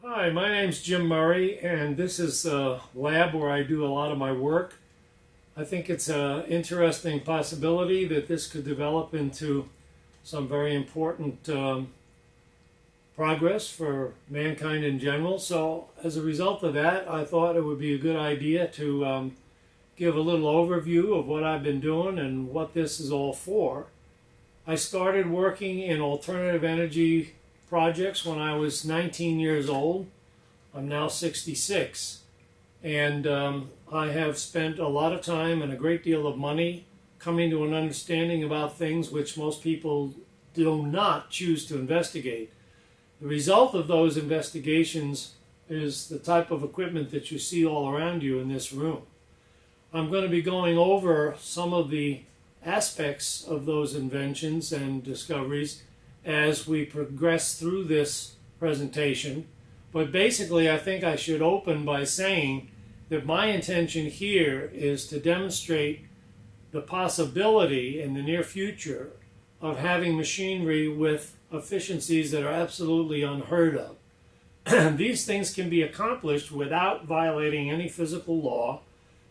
Hi, my name's Jim Murray, and this is a lab where I do a lot of my work. I think it's an interesting possibility that this could develop into some very important progress for mankind in general. So, as a result of that, I thought it would be a good idea to give a little overview of what I've been doing and what this is all for. I started working in alternative energy projects when I was 19 years old. I'm now 66, and I have spent a lot of time and a great deal of money coming to an understanding about things which most people do not choose to investigate. The result of those investigations is the type of equipment that you see all around you in this room. I'm going to be going over some of the aspects of those inventions and discoveries as we progress through this presentation. But basically, I think I should open by saying that my intention here is to demonstrate the possibility in the near future of having machinery with efficiencies that are absolutely unheard of. These things can be accomplished without violating any physical law,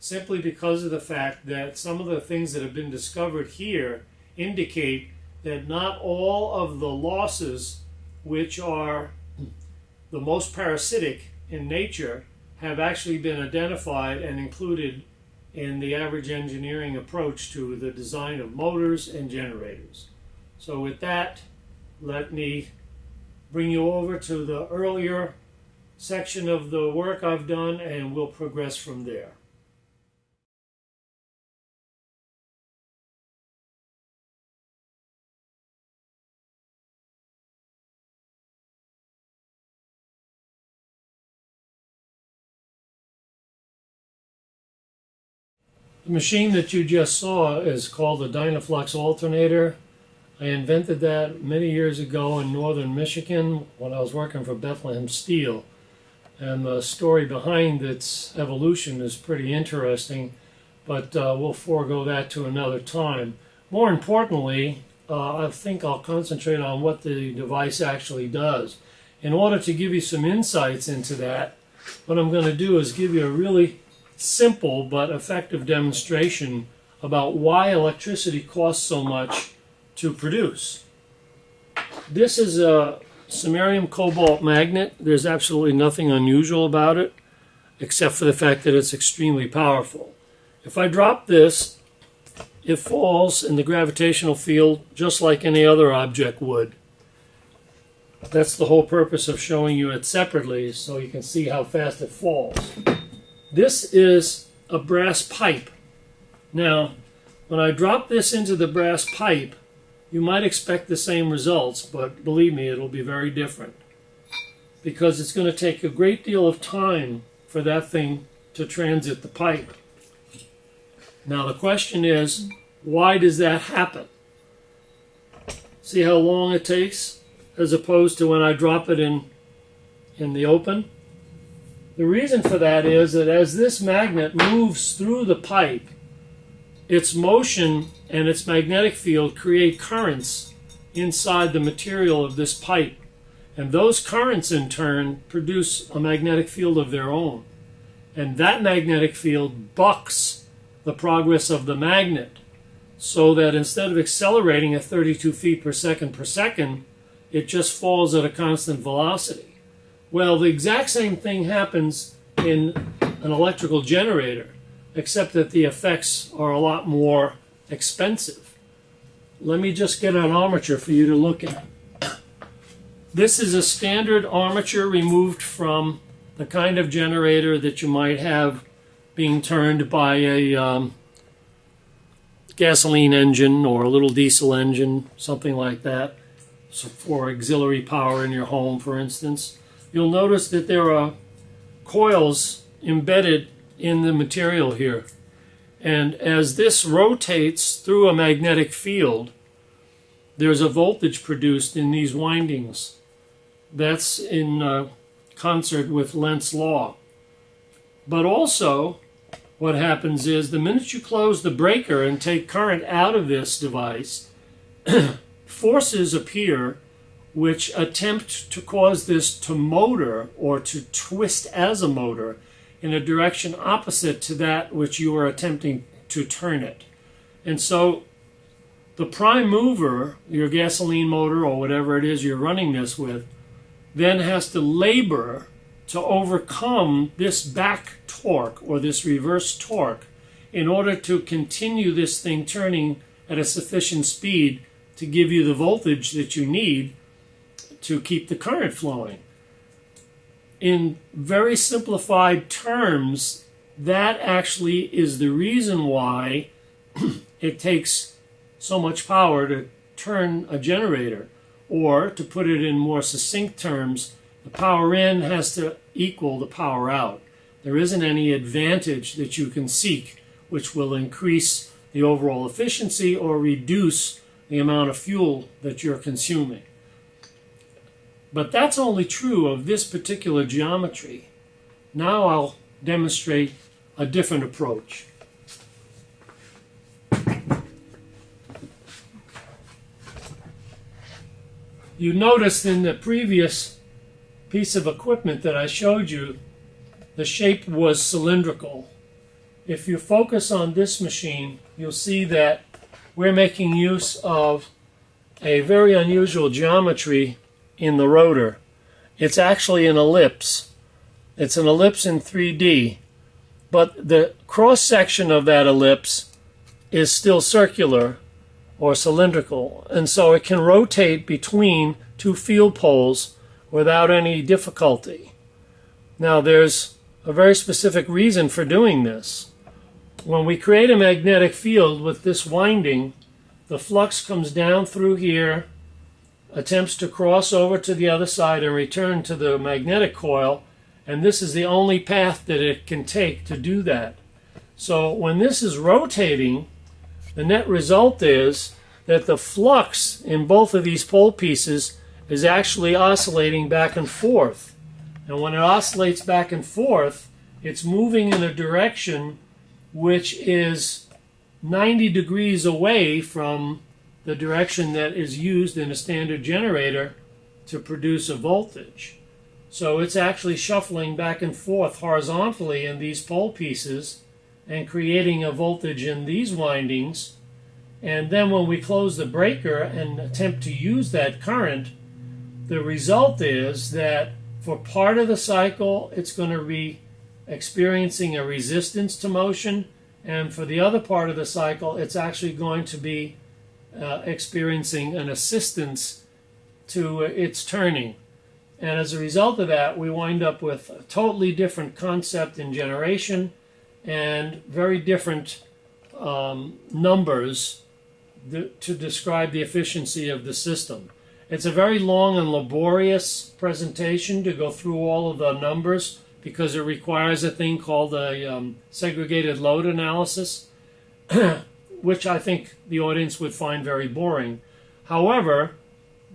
simply because of the fact that some of the things that have been discovered here indicate that not all of the losses which are the most parasitic in nature have actually been identified and included in the average engineering approach to the design of motors and generators. So with that, let me bring you over to the earlier section of the work I've done, and we'll progress from there. The machine that you just saw is called a Dynaflux alternator. I invented that many years ago in northern Michigan when I was working for Bethlehem Steel. And the story behind its evolution is pretty interesting, but we'll forego that to another time. More importantly, I think I'll concentrate on what the device actually does. In order to give you some insights into that, what I'm going to do is give you a really simple but effective demonstration about why electricity costs so much to produce. This is a samarium cobalt magnet. There's absolutely nothing unusual about it except for the fact that it's extremely powerful. If I drop this, it falls in the gravitational field just like any other object would. That's the whole purpose of showing you it separately, so you can see how fast it falls. This is a brass pipe. Now, when I drop this into the brass pipe, you might expect the same results, but believe me, it'll be very different, because it's going to take a great deal of time for that thing to transit the pipe. Now, the question is, why does that happen? See how long it takes as opposed to when I drop it in the open? The reason for that is that as this magnet moves through the pipe, its motion and its magnetic field create currents inside the material of this pipe. And those currents in turn produce a magnetic field of their own. And that magnetic field bucks the progress of the magnet, so that instead of accelerating at 32 feet per second, it just falls at a constant velocity. Well, the exact same thing happens in an electrical generator, except that the effects are a lot more expensive. Let me just get an armature for you to look at. This is a standard armature removed from the kind of generator that you might have being turned by a gasoline engine or a little diesel engine, something like that, so for auxiliary power in your home, for instance. You'll notice that there are coils embedded in the material here. And as this rotates through a magnetic field, there's a voltage produced in these windings. That's in concert with Lenz's law. But also, what happens is the minute you close the breaker and take current out of this device, forces appear which attempt to cause this to motor or to twist as a motor in a direction opposite to that which you are attempting to turn it. And so the prime mover, your gasoline motor or whatever it is you're running this with, then has to labor to overcome this back torque or this reverse torque in order to continue this thing turning at a sufficient speed to give you the voltage that you need to keep the current flowing. In very simplified terms, that actually is the reason why it takes so much power to turn a generator. Or, to put it in more succinct terms, the power in has to equal the power out. There isn't any advantage that you can seek which will increase the overall efficiency or reduce the amount of fuel that you're consuming. But that's only true of this particular geometry. Now I'll demonstrate a different approach. You noticed in the previous piece of equipment that I showed you, the shape was cylindrical. If you focus on this machine, you'll see that we're making use of a very unusual geometry in the rotor. It's actually an ellipse. It's an ellipse in 3D, but the cross-section of that ellipse is still circular or cylindrical, and so it can rotate between two field poles without any difficulty. Now, there's a very specific reason for doing this. When we create a magnetic field with this winding, the flux comes down through here, attempts to cross over to the other side and return to the magnetic coil, and this is the only path that it can take to do that. So when this is rotating, the net result is that the flux in both of these pole pieces is actually oscillating back and forth. And when it oscillates back and forth, it's moving in a direction which is 90 degrees away from the direction that is used in a standard generator to produce a voltage. So it's actually shuffling back and forth horizontally in these pole pieces and creating a voltage in these windings. And then when we close the breaker and attempt to use that current, the result is that for part of the cycle, it's going to be experiencing a resistance to motion, and for the other part of the cycle, it's actually going to be experiencing an assistance to its turning. And as a result of that, we wind up with a totally different concept in generation and very different numbers to describe the efficiency of the system. It's a very long and laborious presentation to go through all of the numbers because it requires a thing called a segregated load analysis, which I think the audience would find very boring. However,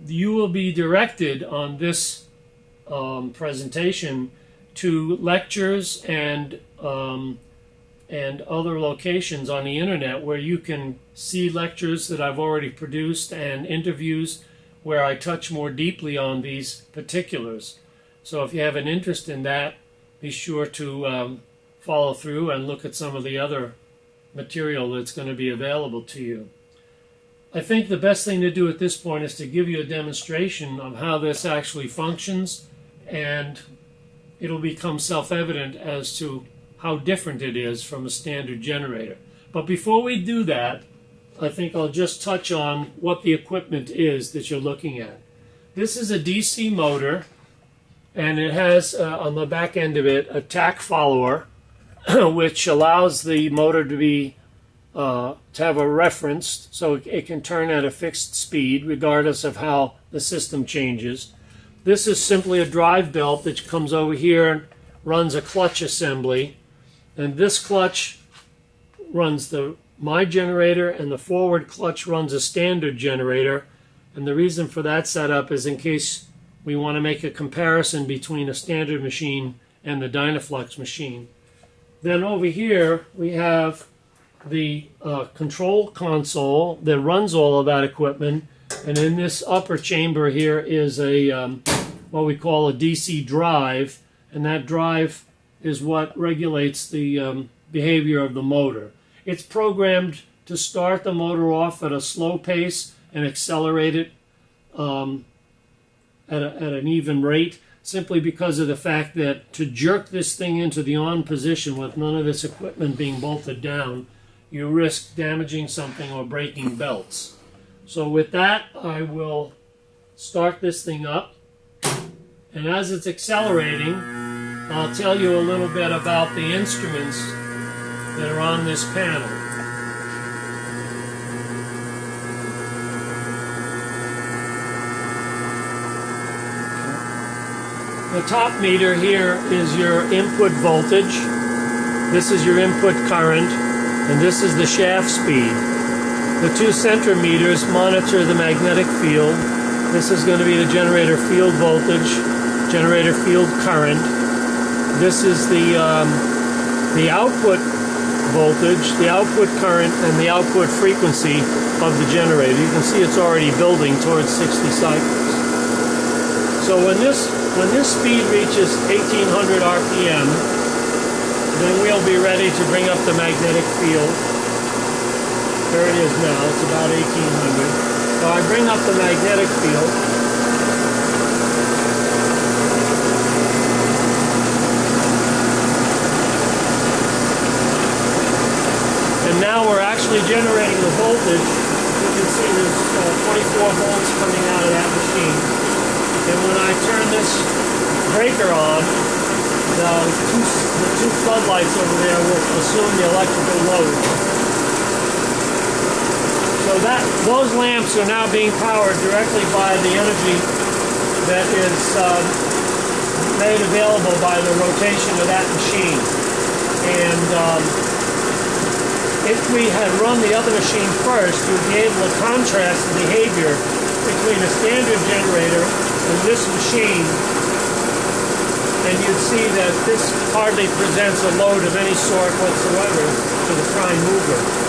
you will be directed on this presentation to lectures and other locations on the internet where you can see lectures that I've already produced and interviews where I touch more deeply on these particulars. So if you have an interest in that, be sure to follow through and look at some of the other material that's going to be available to you. I think the best thing to do at this point is to give you a demonstration of how this actually functions, and it'll become self-evident as to how different it is from a standard generator. But before we do that, I think I'll just touch on what the equipment is that you're looking at. This is a DC motor, and it has on the back end of it a tach follower, which allows the motor to be to have a reference, so it can turn at a fixed speed regardless of how the system changes. This is simply a drive belt that comes over here and runs a clutch assembly, and this clutch runs my generator, and the forward clutch runs a standard generator. And the reason for that setup is in case we want to make a comparison between a standard machine and the Dynaflux machine. Then over here we have the control console that runs all of that equipment, And in this upper chamber here is a what we call a DC drive, and that drive is what regulates the behavior of the motor. It's programmed to start the motor off at a slow pace and accelerate it at an even rate, simply because of the fact that to jerk this thing into the on position with none of this equipment being bolted down, you risk damaging something or breaking belts. So with that, I will start this thing up. And as it's accelerating, I'll tell you a little bit about the instruments that are on this panel. The top meter here is your input voltage. This is your input current, and this is the shaft speed. The two center meters monitor the magnetic field. This is going to be the generator field voltage, generator field current. This is the output voltage, the output current, and the output frequency of the generator. You can see it's already building towards 60 cycles. So when this speed reaches 1800 RPM, then we'll be ready to bring up the magnetic field. There it is now, it's about 1800. So I bring up the magnetic field. And now we're actually generating the voltage. You can see there's 24 volts coming out of that machine. And when I turn this breaker on, the two floodlights over there will assume the electrical load. So those lamps are now being powered directly by the energy that is made available by the rotation of that machine. And if we had run the other machine first, you'd be able to contrast the behavior between a standard generator and this machine, and you'd see that this hardly presents a load of any sort whatsoever to the prime mover.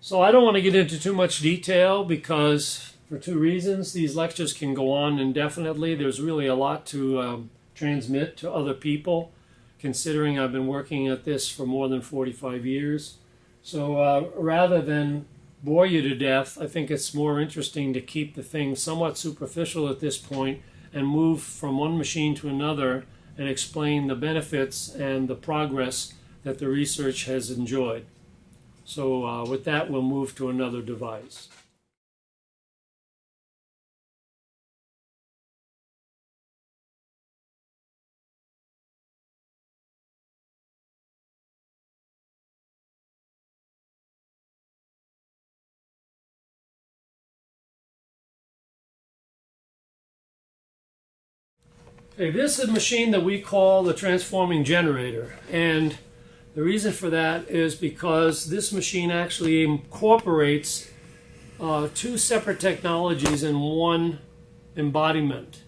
So I don't want to get into too much detail because, for two reasons, these lectures can go on indefinitely. There's really a lot to transmit to other people, considering I've been working at this for more than 45 years. So rather than bore you to death, I think it's more interesting to keep the thing somewhat superficial at this point and move from one machine to another and explain the benefits and the progress that the research has enjoyed. So with that, we'll move to another device. Okay, this is a machine that we call the transforming generator, and the reason for that is because this machine actually incorporates two separate technologies in one embodiment.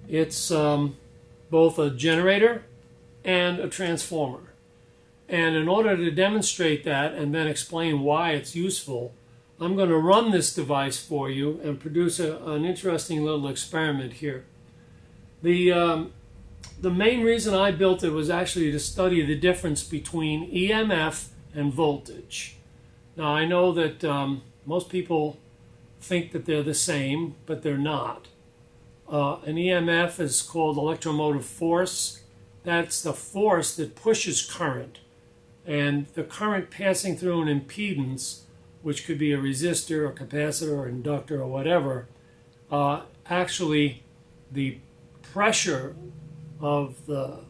It's both a generator and a transformer. And in order to demonstrate that and then explain why it's useful, I'm going to run this device for you and produce an interesting little experiment here. The main reason I built it was actually to study the difference between EMF and voltage. Now I know that most people think that they're the same, but they're not. An EMF is called electromotive force. That's the force that pushes current. And the current passing through an impedance, which could be a resistor, a capacitor, or inductor, or whatever, actually the pressure of the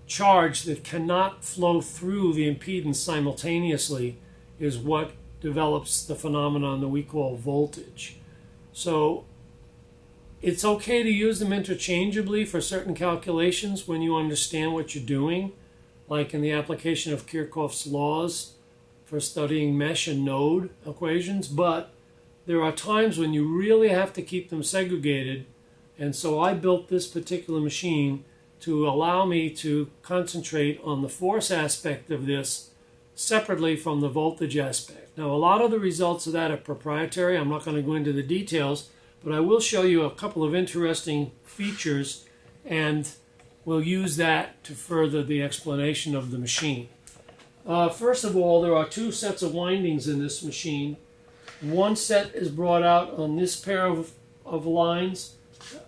charge that cannot flow through the impedance simultaneously is what develops the phenomenon that we call voltage. So it's okay to use them interchangeably for certain calculations when you understand what you're doing, like in the application of Kirchhoff's laws for studying mesh and node equations, but there are times when you really have to keep them segregated, and so I built this particular machine to allow me to concentrate on the force aspect of this separately from the voltage aspect. Now, a lot of the results of that are proprietary. I'm not going to go into the details, but I will show you a couple of interesting features, and we'll use that to further the explanation of the machine. First of all, there are two sets of windings in this machine. One set is brought out on this pair of lines,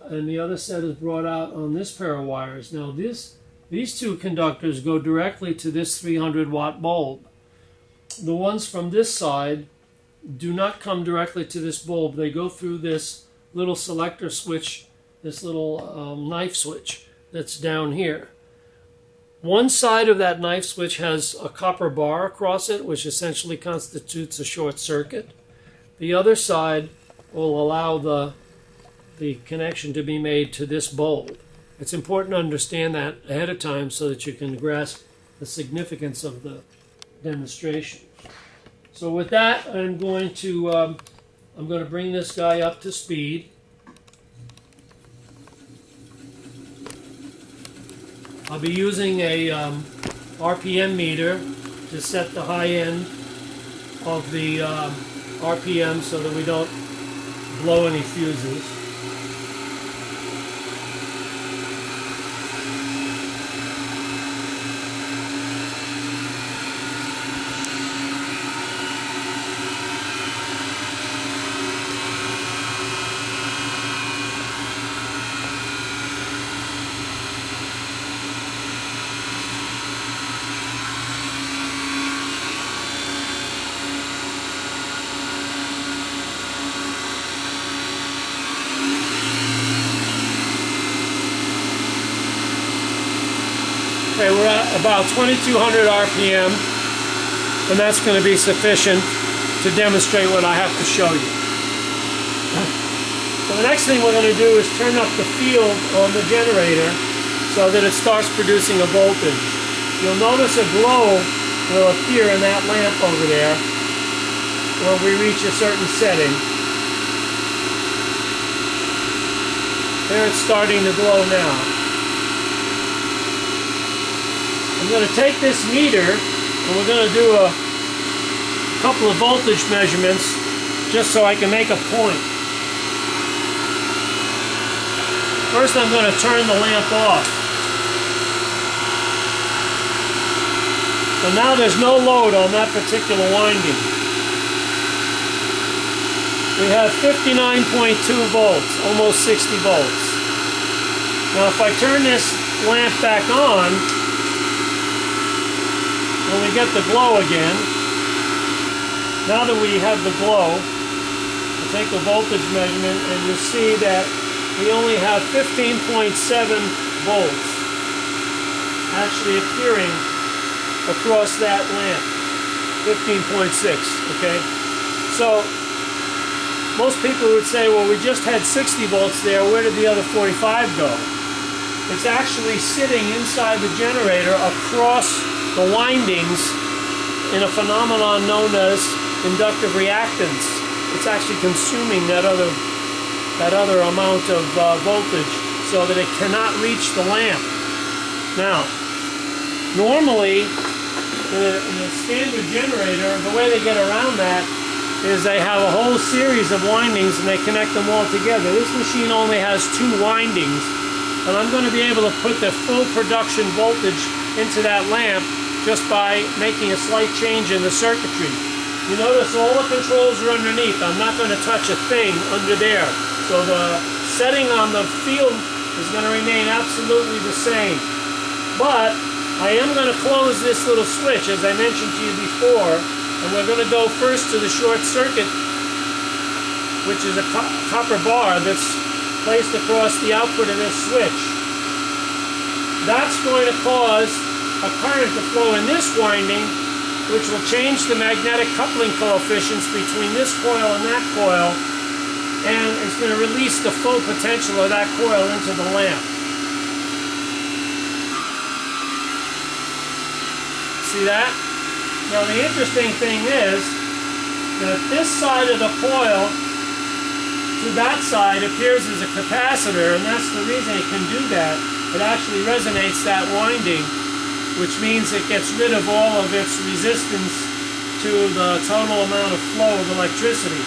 and the other set is brought out on this pair of wires. Now, these two conductors go directly to this 300-watt bulb. The ones from this side do not come directly to this bulb. They go through this little selector switch, this little knife switch that's down here. One side of that knife switch has a copper bar across it, which essentially constitutes a short circuit. The other side will allow the connection to be made to this bulb. It's important to understand that ahead of time so that you can grasp the significance of the demonstration. So with that, I'm going to bring this guy up to speed. I'll be using a RPM meter to set the high end of the RPM so that we don't blow any fuses. Okay, we're at about 2200 RPM, and that's going to be sufficient to demonstrate what I have to show you. So the next thing we're going to do is turn up the field on the generator so that it starts producing a voltage. You'll notice a glow will appear in that lamp over there when we reach a certain setting. There it's starting to glow now. I'm going to take this meter and we're going to do a couple of voltage measurements just so I can make a point. First, I'm going to turn the lamp off. So now there's no load on that particular winding. We have 59.2 volts, almost 60 volts. Now if I turn this lamp back on, when we get the glow again, now that we have the glow, we'll take the voltage measurement and you'll see that we only have 15.7 volts actually appearing across that lamp. 15.6, okay? So most people would say, well, we just had 60 volts there, where did the other 45 go? It's actually sitting inside the generator across the windings in a phenomenon known as inductive reactance. It's actually consuming that other amount of voltage so that it cannot reach the lamp. Now, normally in a standard generator, the way they get around that is they have a whole series of windings and they connect them all together. This machine only has 2 windings, and I'm going to be able to put the full production voltage into that lamp just by making a slight change in the circuitry. You notice all the controls are underneath. I'm not going to touch a thing under there. So the setting on the field is going to remain absolutely the same. But I am going to close this little switch, as I mentioned to you before, and we're going to go first to the short circuit, which is a copper bar that's placed across the output of this switch. That's going to cause a current to flow in this winding, which will change the magnetic coupling coefficients between this coil and that coil, and it's going to release the full potential of that coil into the lamp. See that? Now the interesting thing is that this side of the coil to that side appears as a capacitor, and that's the reason it can do that. It actually resonates that winding, which means it gets rid of all of its resistance to the total amount of flow of electricity.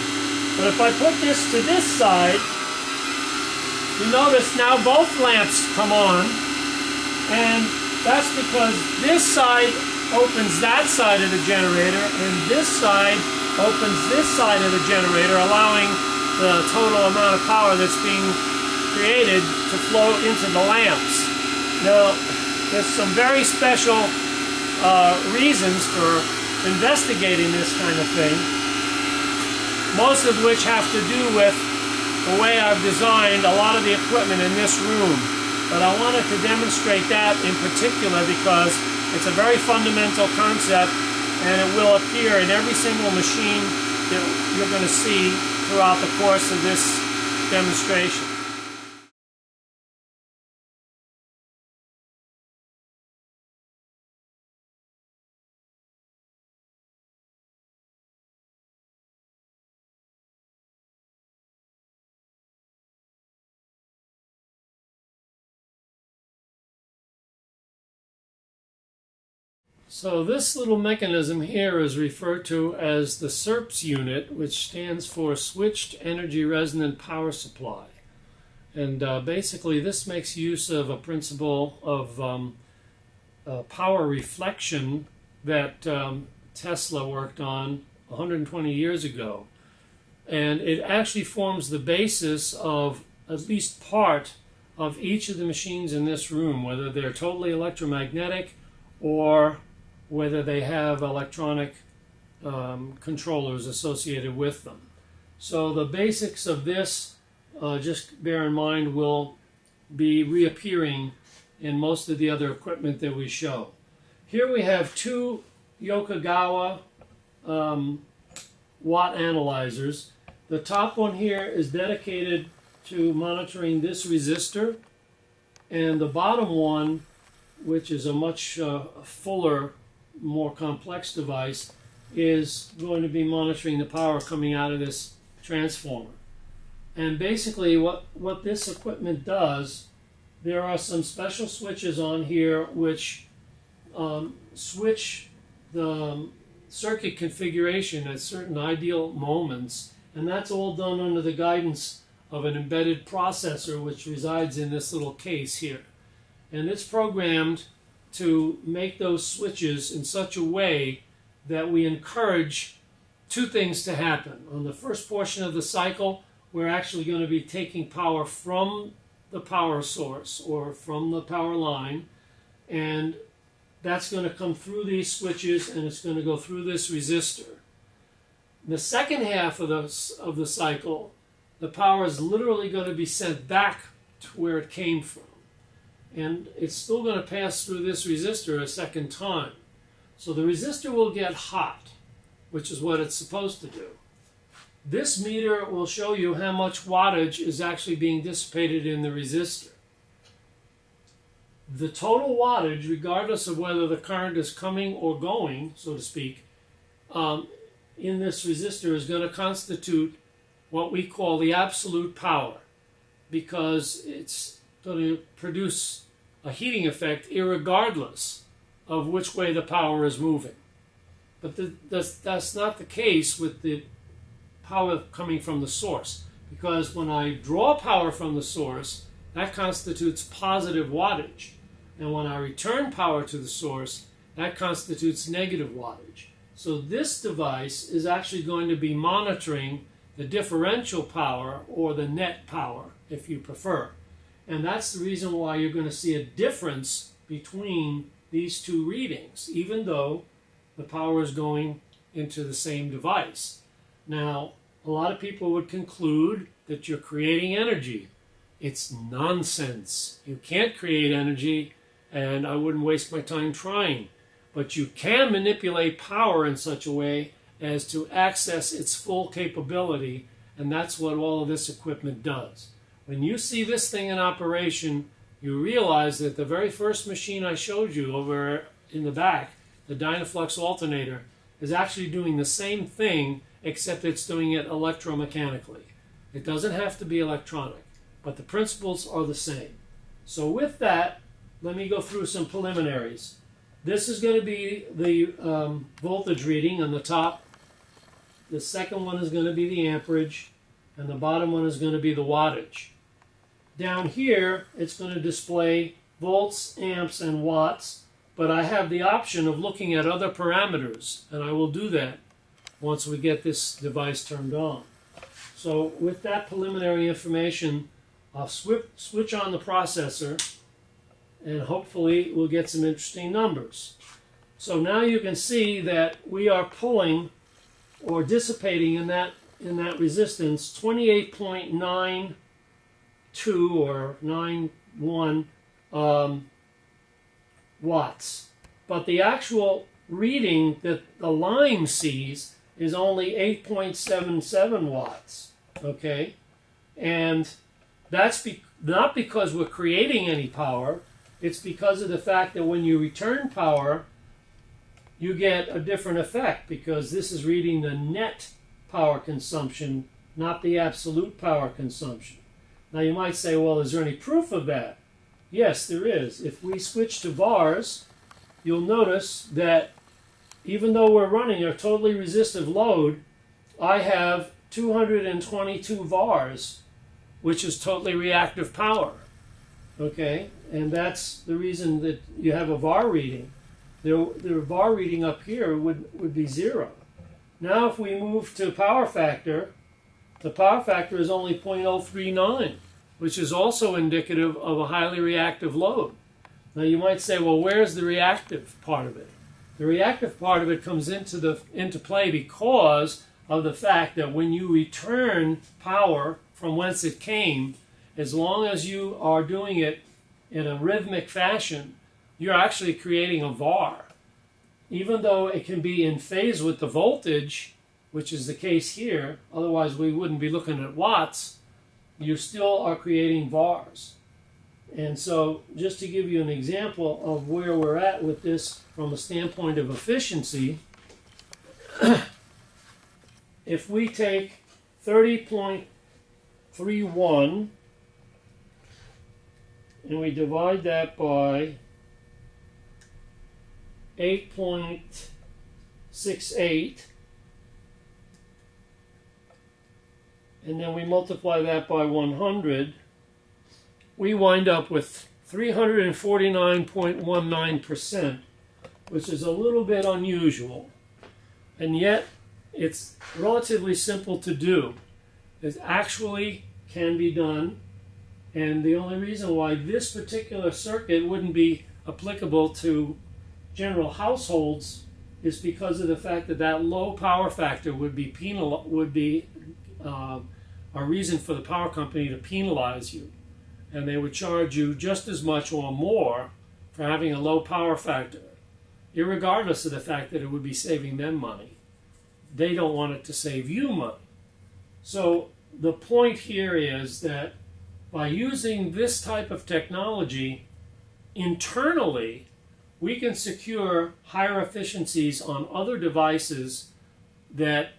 But if I put this to this side, you notice now both lamps come on, and that's because this side opens that side of the generator, and this side opens this side of the generator, allowing the total amount of power that's being created to flow into the lamps. Now, there's some very special reasons for investigating this kind of thing, most of which have to do with the way I've designed a lot of the equipment in this room. But I wanted to demonstrate that in particular because it's a very fundamental concept, and it will appear in every single machine that you're going to see throughout the course of this demonstration. So this little mechanism here is referred to as the SERPS unit, which stands for Switched Energy Resonant Power Supply. And basically this makes use of a principle of power reflection that Tesla worked on 120 years ago. And it actually forms the basis of at least part of each of the machines in this room, whether they're totally electromagnetic or whether they have electronic controllers associated with them. So the basics of this, just bear in mind, will be reappearing in most of the other equipment that we show. Here we have two Yokogawa watt analyzers. The top one here is dedicated to monitoring this resistor, and the bottom one, which is a much fuller, more complex device, is going to be monitoring the power coming out of this transformer. And basically what this equipment does, there are some special switches on here which switch the circuit configuration at certain ideal moments, and that's all done under the guidance of an embedded processor which resides in this little case here. And it's programmed to make those switches in such a way that we encourage two things to happen. On the first portion of the cycle, we're actually going to be taking power from the power source or from the power line, and that's going to come through these switches and it's going to go through this resistor. In the second half of the cycle, the power is literally going to be sent back to where it came from. And it's still going to pass through this resistor a second time. So the resistor will get hot, which is what it's supposed to do. This meter will show you how much wattage is actually being dissipated in the resistor. The total wattage, regardless of whether the current is coming or going, so to speak, in this resistor is going to constitute what we call the absolute power, because it's going to produce a heating effect irregardless of which way the power is moving. But that's not the case with the power coming from the source, because when I draw power from the source, that constitutes positive wattage. And when I return power to the source, that constitutes negative wattage. So this device is actually going to be monitoring the differential power, or the net power, if you prefer. And that's the reason why you're going to see a difference between these two readings, even though the power is going into the same device. Now, a lot of people would conclude that you're creating energy. It's nonsense. You can't create energy, and I wouldn't waste my time trying. But you can manipulate power in such a way as to access its full capability, and that's what all of this equipment does. When you see this thing in operation, you realize that the very first machine I showed you over in the back, the Dynaflux alternator, is actually doing the same thing, except it's doing it electromechanically. It doesn't have to be electronic, but the principles are the same. So with that, let me go through some preliminaries. This is going to be the voltage reading on the top. The second one is going to be the amperage, and the bottom one is going to be the wattage. Down here, it's going to display volts, amps, and watts, but I have the option of looking at other parameters, and I will do that once we get this device turned on. So with that preliminary information, I'll switch on the processor, and hopefully we'll get some interesting numbers. So now you can see that we are pulling or dissipating in that resistance 28.92 or 91 watts. But the actual reading that the line sees is only 8.77 watts. Okay? And that's not because we're creating any power. It's because of the fact that when you return power, you get a different effect, because this is reading the net power consumption, not the absolute power consumption. Now you might say, well, is there any proof of that? Yes, there is. If we switch to VARs, you'll notice that even though we're running a totally resistive load, I have 222 VARs, which is totally reactive power. Okay? And that's the reason that you have a VAR reading. The VAR reading up here would be 0. Now if we move to power factor, the power factor is only 0.039, which is also indicative of a highly reactive load. Now you might say, well, where's the reactive part of it? The reactive part of it comes into play because of the fact that when you return power from whence it came, as long as you are doing it in a rhythmic fashion, you're actually creating a VAR. Even though it can be in phase with the voltage, which is the case here, otherwise we wouldn't be looking at watts, you still are creating VARs. And so just to give you an example of where we're at with this from a standpoint of efficiency, if we take 30.31 and we divide that by 8.68, and then we multiply that by 100, we wind up with 349.19%, which is a little bit unusual. And yet, it's relatively simple to do. It actually can be done, and the only reason why this particular circuit wouldn't be applicable to general households is because of the fact that that low power factor would be a reason for the power company to penalize you, and they would charge you just as much or more for having a low power factor, irregardless of the fact that it would be saving them money. They don't want it to save you money. So the point here is that by using this type of technology internally, we can secure higher efficiencies on other devices that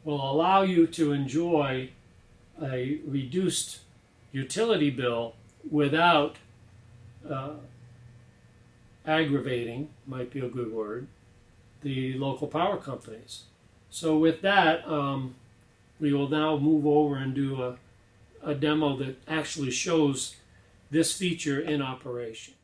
will allow you to enjoy a reduced utility bill without aggravating, might be a good word, the local power companies. So with that, we will now move over and do a demo that actually shows this feature in operation.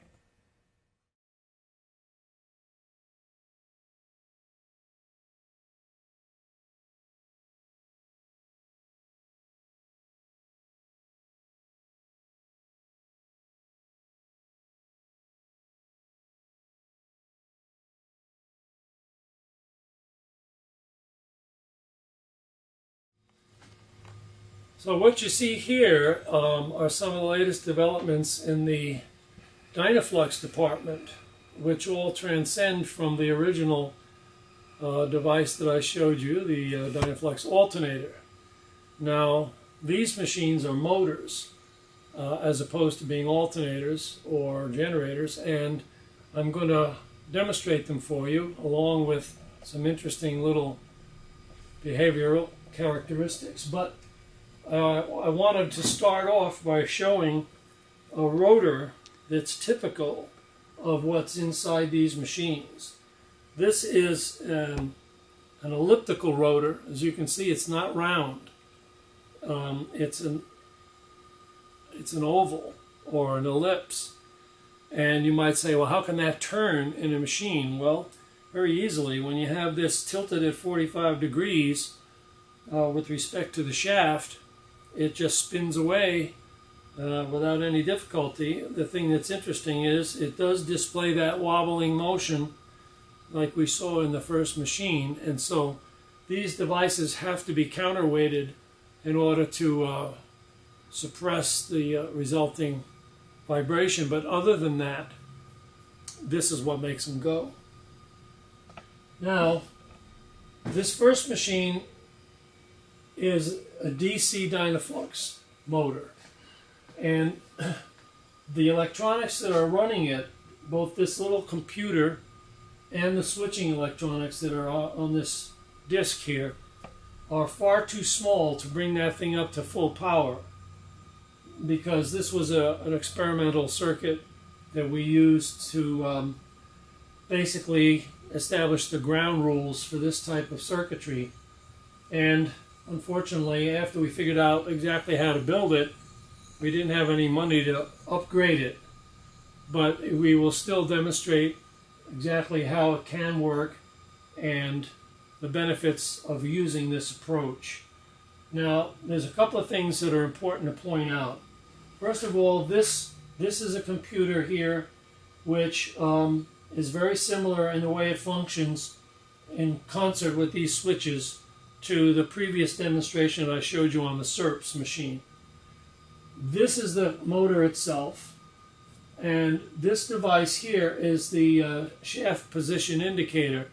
So what you see here are some of the latest developments in the Dynaflux department, which all transcend from the original device that I showed you, the Dynaflux alternator. Now, these machines are motors as opposed to being alternators or generators, and I'm going to demonstrate them for you along with some interesting little behavioral characteristics. But I wanted to start off by showing a rotor that's typical of what's inside these machines. This is an elliptical rotor. As you can see, it's not round. It's an oval or an ellipse. And you might say, well, how can that turn in a machine? Well, very easily. When you have this tilted at 45 degrees with respect to the shaft, it just spins away without any difficulty. The thing that's interesting is it does display that wobbling motion like we saw in the first machine. And so these devices have to be counterweighted in order to suppress the resulting vibration. But other than that, this is what makes them go. Now, this first machine is a DC Dynaflux motor. And the electronics that are running it, both this little computer and the switching electronics that are on this disc here, are far too small to bring that thing up to full power, because this was an experimental circuit that we used to basically establish the ground rules for this type of circuitry. And unfortunately, after we figured out exactly how to build it, we didn't have any money to upgrade it. But we will still demonstrate exactly how it can work and the benefits of using this approach. Now, there's a couple of things that are important to point out. First of all, this is a computer here which is very similar in the way it functions in concert with these switches to the previous demonstration I showed you on the SERPS machine. This is the motor itself, and this device here is the shaft position indicator,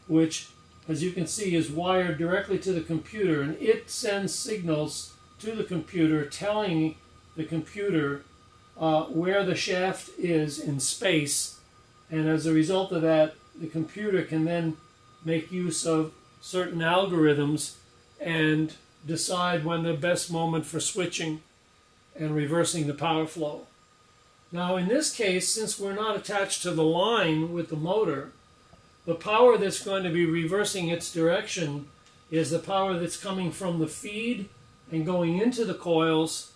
which, as you can see, is wired directly to the computer, and it sends signals to the computer telling the computer where the shaft is in space, and as a result of that, the computer can then make use of certain algorithms and decide when the best moment for switching and reversing the power flow. Now, in this case, since we're not attached to the line with the motor, the power that's going to be reversing its direction is the power that's coming from the feed and going into the coils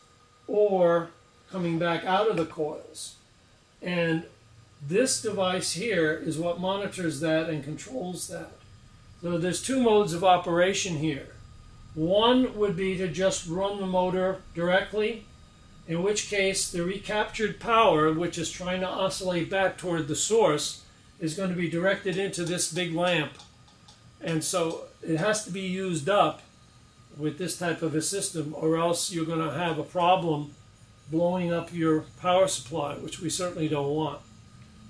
or coming back out of the coils. And this device here is what monitors that and controls that. So there's two modes of operation here. One would be to just run the motor directly, in which case the recaptured power, which is trying to oscillate back toward the source, is going to be directed into this big lamp. And so it has to be used up with this type of a system, or else you're going to have a problem blowing up your power supply, which we certainly don't want.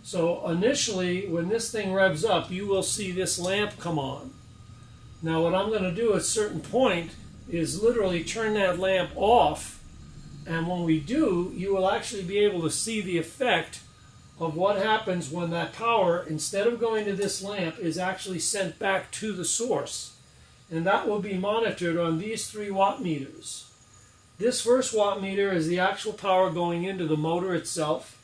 So initially, when this thing revs up, you will see this lamp come on. Now what I'm going to do at a certain point is literally turn that lamp off, and when we do, you will actually be able to see the effect of what happens when that power, instead of going to this lamp, is actually sent back to the source. And that will be monitored on these 3 watt meters. This first watt meter is the actual power going into the motor itself.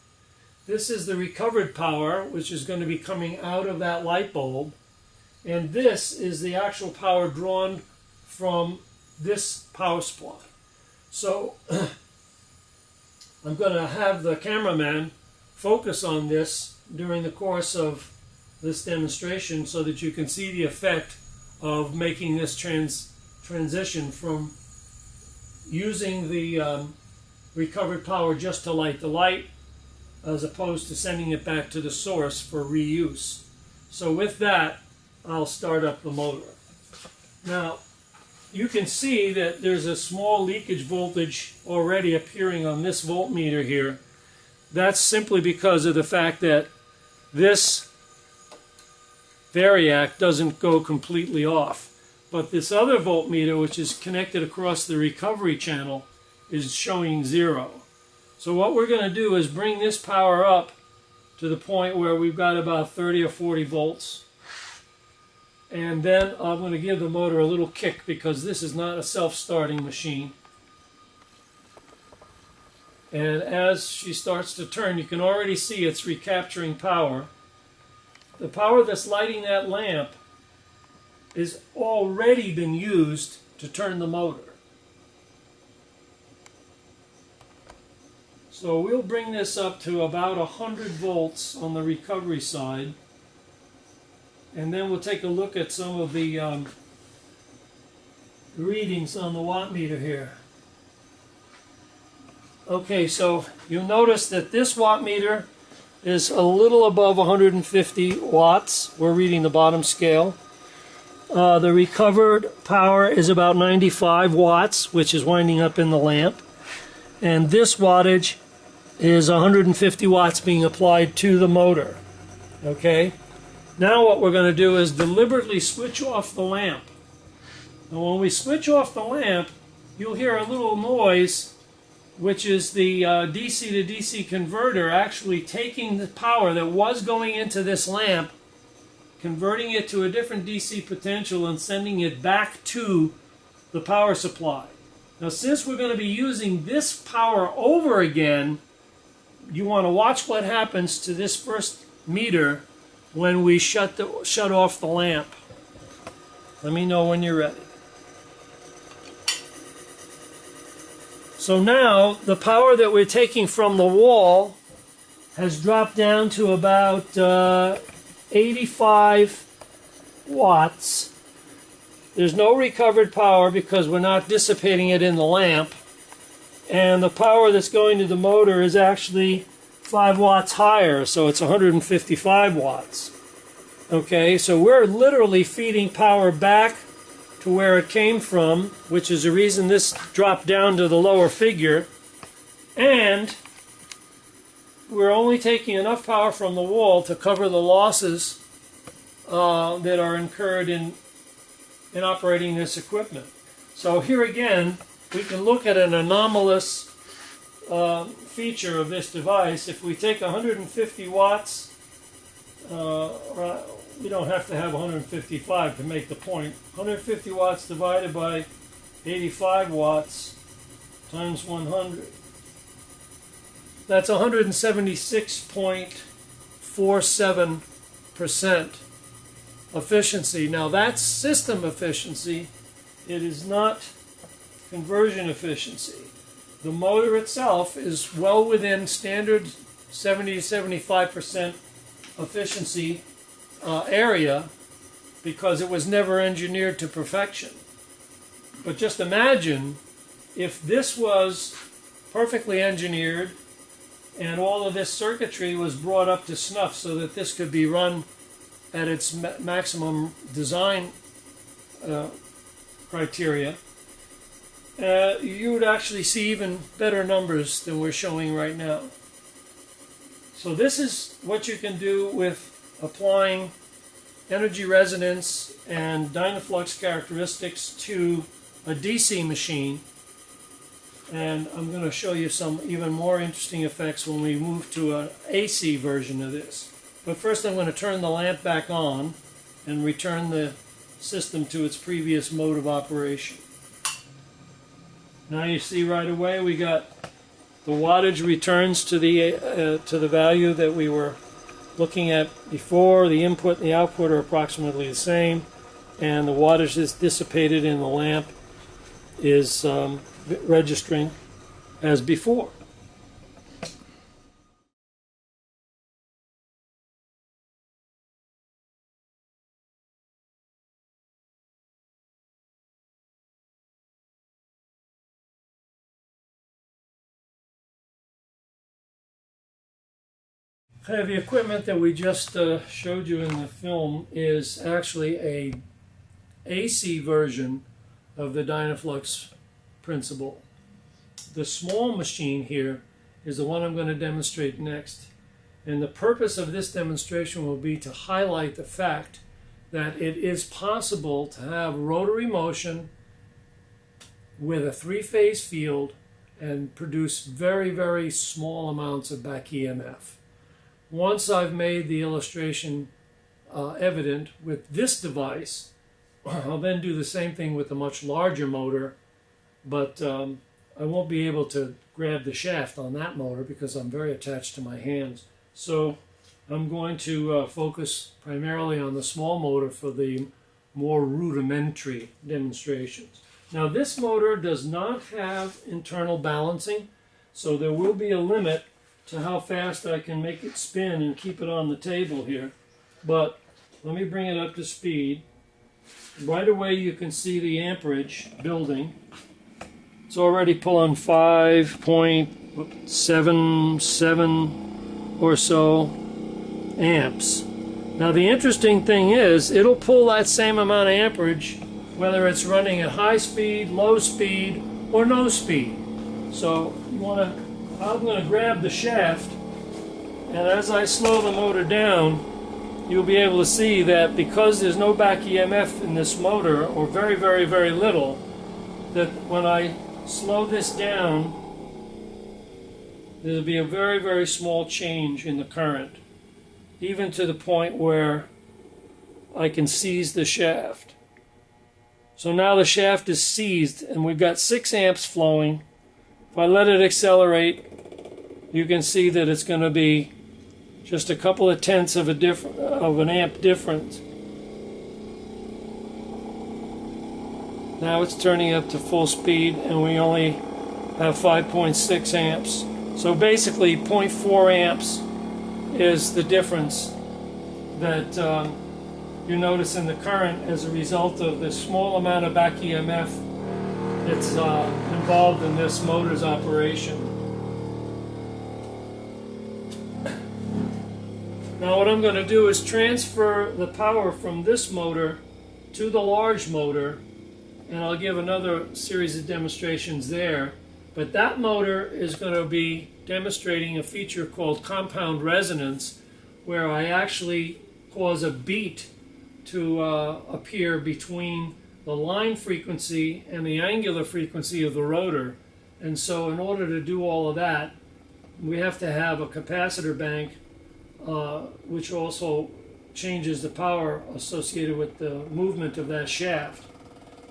This is the recovered power, which is going to be coming out of that light bulb. And this is the actual power drawn from this power supply. So I'm going to have the cameraman focus on this during the course of this demonstration so that you can see the effect of making this transition from using the recovered power just to light the light, as opposed to sending it back to the source for reuse. So with that, I'll start up the motor. Now, you can see that there's a small leakage voltage already appearing on this voltmeter here. That's simply because of the fact that this variac doesn't go completely off. But this other voltmeter, which is connected across the recovery channel, is showing 0. So what we're going to do is bring this power up to the point where we've got about 30 or 40 volts. And then I'm going to give the motor a little kick, because this is not a self-starting machine. And as she starts to turn, you can already see it's recapturing power. The power that's lighting that lamp is already been used to turn the motor. So we'll bring this up to about 100 volts on the recovery side. And then we'll take a look at some of the readings on the watt meter here. Okay, so you'll notice that this watt meter is a little above 150 watts. We're reading the bottom scale. The recovered power is about 95 watts, which is winding up in the lamp. And this wattage is 150 watts being applied to the motor. Okay? Now what we're going to do is deliberately switch off the lamp. And when we switch off the lamp, you'll hear a little noise, which is the DC to DC converter actually taking the power that was going into this lamp, converting it to a different DC potential and sending it back to the power supply. Now, since we're going to be using this power over again, you want to watch what happens to this first meter when we shut off the lamp. Let me know when you're ready. So now the power that we're taking from the wall has dropped down to about 85 watts. There's no recovered power because we're not dissipating it in the lamp. And the power that's going to the motor is actually 5 watts higher, so it's 155 watts. Okay, so we're literally feeding power back to where it came from, which is the reason this dropped down to the lower figure. And we're only taking enough power from the wall to cover the losses that are incurred in operating this equipment. So here again, we can look at an anomalous feature of this device. If we take 150 watts, we don't have to have 155 to make the point. 150 watts divided by 85 watts times 100. That's 176.47% efficiency. Now that's system efficiency. It is not conversion efficiency. The motor itself is well within standard 70 to 75% efficiency area because it was never engineered to perfection. But just imagine if this was perfectly engineered and all of this circuitry was brought up to snuff so that this could be run at its maximum design criteria, you would actually see even better numbers than we're showing right now. So this is what you can do with applying energy resonance and Dynaflux characteristics to a DC machine. And I'm going to show you some even more interesting effects when we move to an AC version of this. But first I'm going to turn the lamp back on and return the system to its previous mode of operation. Now you see right away we got the wattage returns to the value that we were looking at before. The input and the output are approximately the same, and the wattage that's dissipated in the lamp is registering as before. Okay, the equipment that we just showed you in the film is actually a AC version of the Dynaflux principle. The small machine here is the one I'm going to demonstrate next. And the purpose of this demonstration will be to highlight the fact that it is possible to have rotary motion with a three-phase field and produce very, very small amounts of back EMF. Once I've made the illustration evident with this device, I'll then do the same thing with a much larger motor, but I won't be able to grab the shaft on that motor because I'm very attached to my hands. So I'm going to focus primarily on the small motor for the more rudimentary demonstrations. Now this motor does not have internal balancing, so there will be a limit to how fast I can make it spin and keep it on the table here. But let me bring it up to speed. Right away you can see the amperage building. It's already pulling 5.77 or so amps. Now the interesting thing is it'll pull that same amount of amperage whether it's running at high speed, low speed, or no speed. So I'm going to grab the shaft, and as I slow the motor down, you'll be able to see that because there's no back EMF in this motor, or very, very, very little, that when I slow this down, there'll be a very, very small change in the current, even to the point where I can seize the shaft. So now the shaft is seized, and we've got 6 amps flowing. If I let it accelerate, you can see that it's going to be just a couple of tenths of an amp difference. Now it's turning up to full speed, and we only have 5.6 amps. So basically 0.4 amps is the difference that you notice in the current as a result of the small amount of back EMF that's involved in this motor's operation. Now what I'm going to do is transfer the power from this motor to the large motor, and I'll give another series of demonstrations there. But that motor is going to be demonstrating a feature called compound resonance, where I actually cause a beat to appear between the line frequency and the angular frequency of the rotor. And so in order to do all of that, we have to have a capacitor bank which also changes the power associated with the movement of that shaft.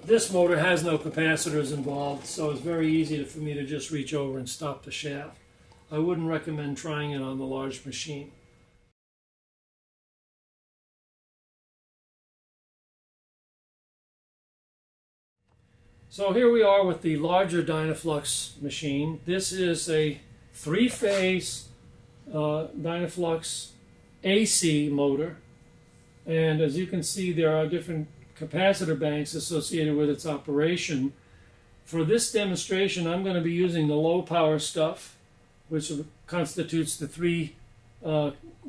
This motor has no capacitors involved, so it's very easy for me to just reach over and stop the shaft. I wouldn't recommend trying it on the large machine. So here we are with the larger Dynaflux machine. This is a 3-phase Dynaflux AC motor, and as you can see there are different capacitor banks associated with its operation. For this demonstration I'm going to be using the low power stuff, which constitutes the 3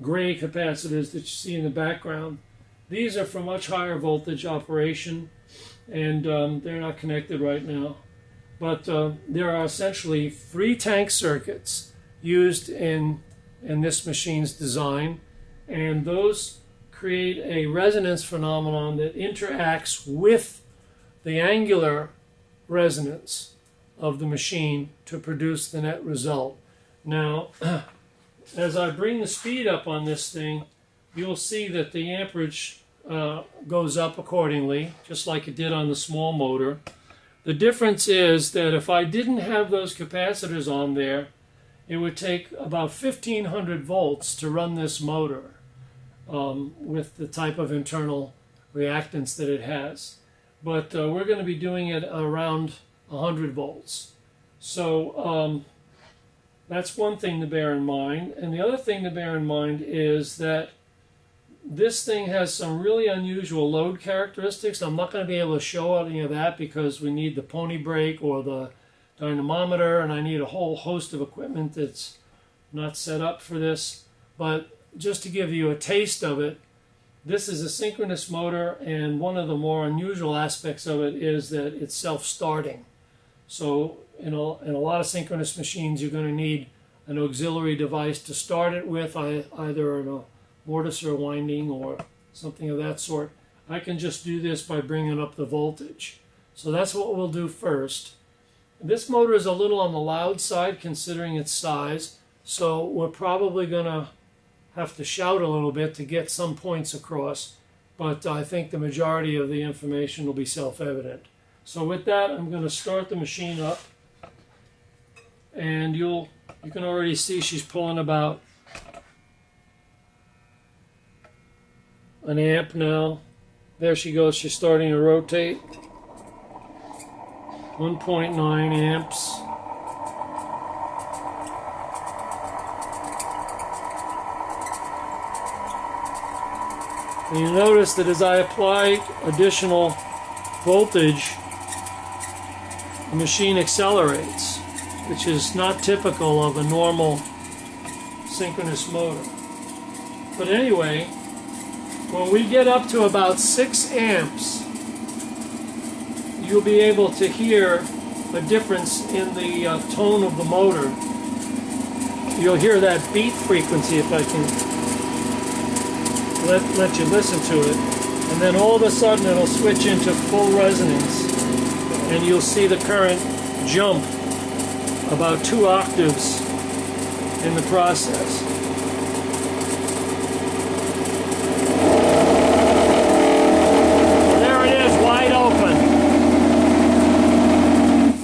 gray capacitors that you see in the background. These are for much higher voltage operation, and they're not connected right now. But there are essentially 3 tank circuits used in this machine's design, and those create a resonance phenomenon that interacts with the angular resonance of the machine to produce the net result. Now, as I bring the speed up on this thing, you'll see that the amperage goes up accordingly, just like it did on the small motor. The difference is that if I didn't have those capacitors on there, it would take about 1500 volts to run this motor with the type of internal reactance that it has. But we're going to be doing it around 100 volts. So that's one thing to bear in mind. And the other thing to bear in mind is that this thing has some really unusual load characteristics. I'm not going to be able to show any of that because we need the pony brake or the dynamometer, and I need a whole host of equipment that's not set up for this. But just to give you a taste of it, this is a synchronous motor, and one of the more unusual aspects of it is that it's self-starting. So in a lot of synchronous machines, you're going to need an auxiliary device to start it with, either a mortiser winding or something of that sort. I can just do this by bringing up the voltage. So that's what we'll do first. This motor is a little on the loud side considering its size, so we're probably going to have to shout a little bit to get some points across, but I think the majority of the information will be self-evident. So with that, I'm going to start the machine up, and you can already see she's pulling about an amp now. There she goes, she's starting to rotate. 1.9 amps. And you notice that as I apply additional voltage, the machine accelerates, which is not typical of a normal synchronous motor. But anyway, when we get up to about 6 amps, you'll be able to hear a difference in the tone of the motor. You'll hear that beat frequency, if I can let you listen to it. And then all of a sudden it'll switch into full resonance, and you'll see the current jump about 2 octaves in the process.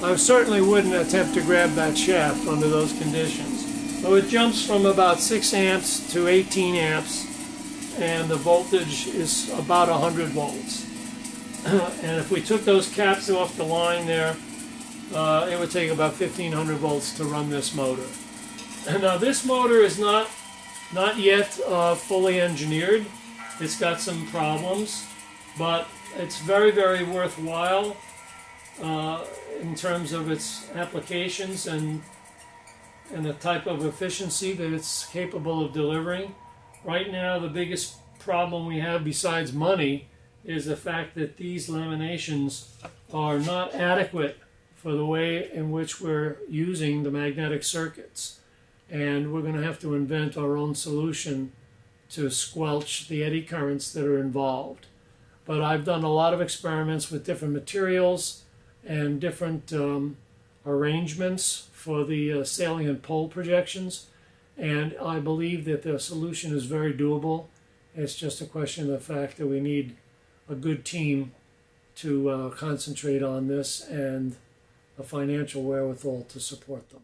I certainly wouldn't attempt to grab that shaft under those conditions. So it jumps from about 6 amps to 18 amps, and the voltage is about 100 volts. And if we took those caps off the line there, it would take about 1500 volts to run this motor. Now this motor is not yet fully engineered. It's got some problems, but it's very, very worthwhile in terms of its applications and the type of efficiency that it's capable of delivering. Right now, the biggest problem we have besides money is the fact that these laminations are not adequate for the way in which we're using the magnetic circuits. And we're going to have to invent our own solution to squelch the eddy currents that are involved. But I've done a lot of experiments with different materials and different arrangements for the salient pole projections, and I believe that the solution is very doable. It's just a question of the fact that we need a good team to concentrate on this and a financial wherewithal to support them.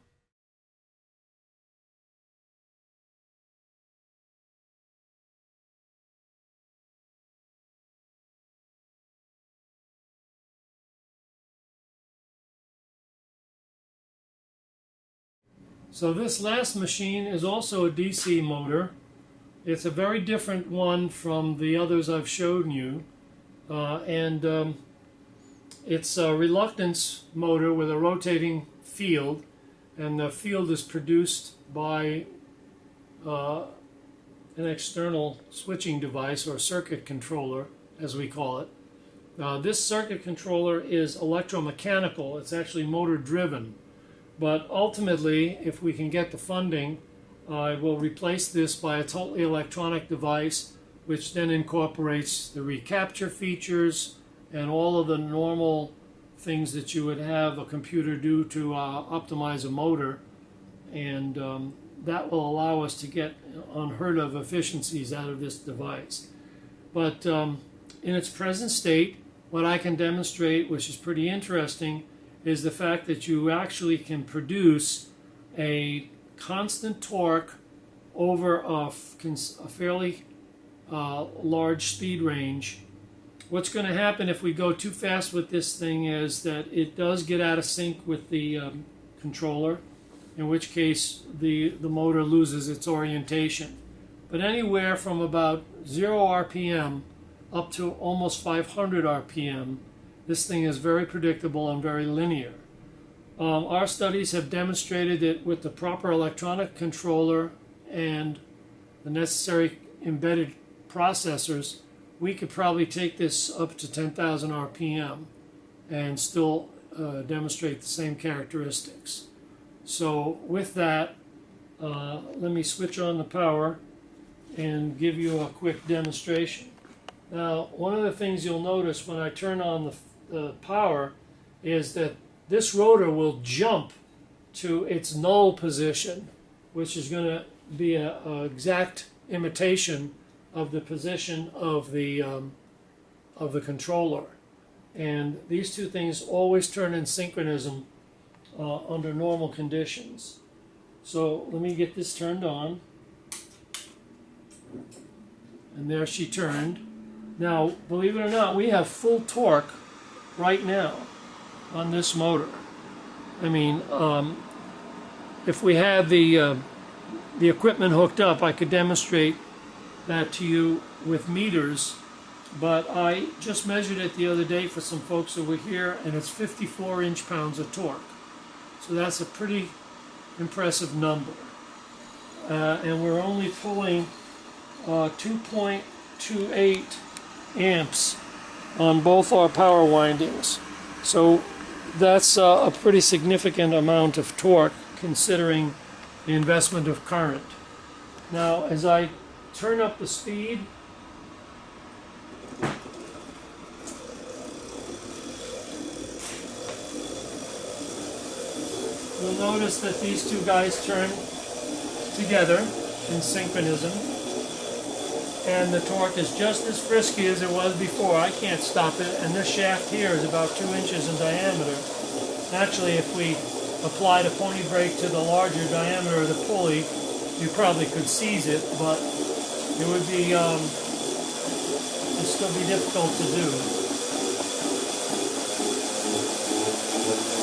So this last machine is also a DC motor. It's a very different one from the others I've shown you. It's a reluctance motor with a rotating field, and the field is produced by an external switching device, or circuit controller as we call it. This circuit controller is electromechanical. It's actually motor driven. But ultimately, if we can get the funding, I will replace this by a totally electronic device, which then incorporates the recapture features and all of the normal things that you would have a computer do to optimize a motor. And that will allow us to get unheard of efficiencies out of this device. But in its present state, what I can demonstrate, which is pretty interesting, is the fact that you actually can produce a constant torque over a fairly large speed range. What's going to happen if we go too fast with this thing is that it does get out of sync with the controller, in which case the motor loses its orientation. But anywhere from about 0 RPM up to almost 500 RPM, this thing is very predictable and very linear. Our studies have demonstrated that with the proper electronic controller and the necessary embedded processors, we could probably take this up to 10,000 RPM and still demonstrate the same characteristics. So with that, let me switch on the power and give you a quick demonstration. Now, one of the things you'll notice when I turn on the power is that this rotor will jump to its null position, which is going to be an exact imitation of the position of the controller. And these two things always turn in synchronism under normal conditions. So let me get this turned on. And there she turned. Now, believe it or not, we have full torque right now on this motor. I mean, if we had the equipment hooked up, I could demonstrate that to you with meters, but I just measured it the other day for some folks that were here, and it's 54 inch-pounds of torque. So that's a pretty impressive number. And we're only pulling 2.28 amps on both our power windings. So that's a pretty significant amount of torque considering the investment of current. Now, as I turn up the speed, you'll notice that these two guys turn together in synchronism, and the torque is just as frisky as it was before. I can't stop it, and this shaft here is about 2 inches in diameter. Actually, if we applied a pony brake to the larger diameter of the pulley, you probably could seize it, but it would be it'd still be difficult to do.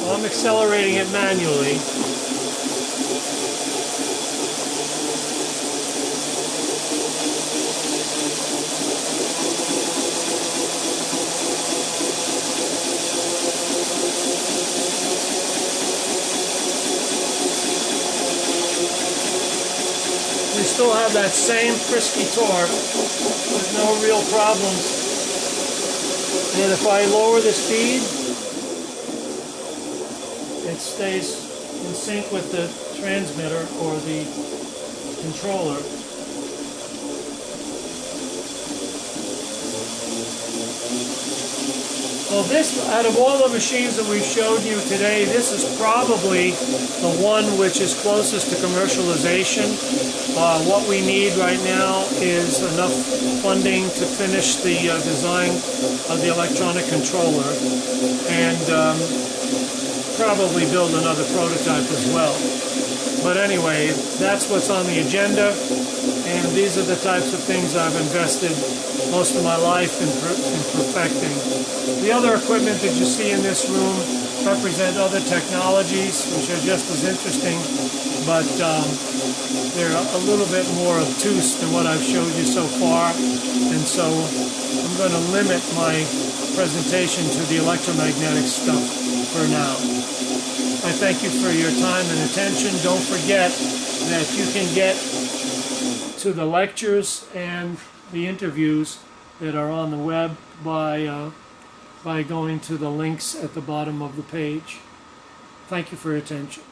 Well, I'm accelerating it manually. We still have that same frisky torque with no real problems. And if I lower the speed, it stays in sync with the transmitter or the controller. Well, this, out of all the machines that we've showed you today, this is probably the one which is closest to commercialization. What we need right now is enough funding to finish the design of the electronic controller and probably build another prototype as well. But anyway, that's what's on the agenda, and these are the types of things I've invested most of my life in perfecting. The other equipment that you see in this room represent other technologies which are just as interesting, but they're a little bit more obtuse than what I've showed you so far, and so I'm going to limit my presentation to the electromagnetic stuff for now. I thank you for your time and attention. Don't forget that you can get to the lectures and the interviews that are on the web by going to the links at the bottom of the page. Thank you for your attention.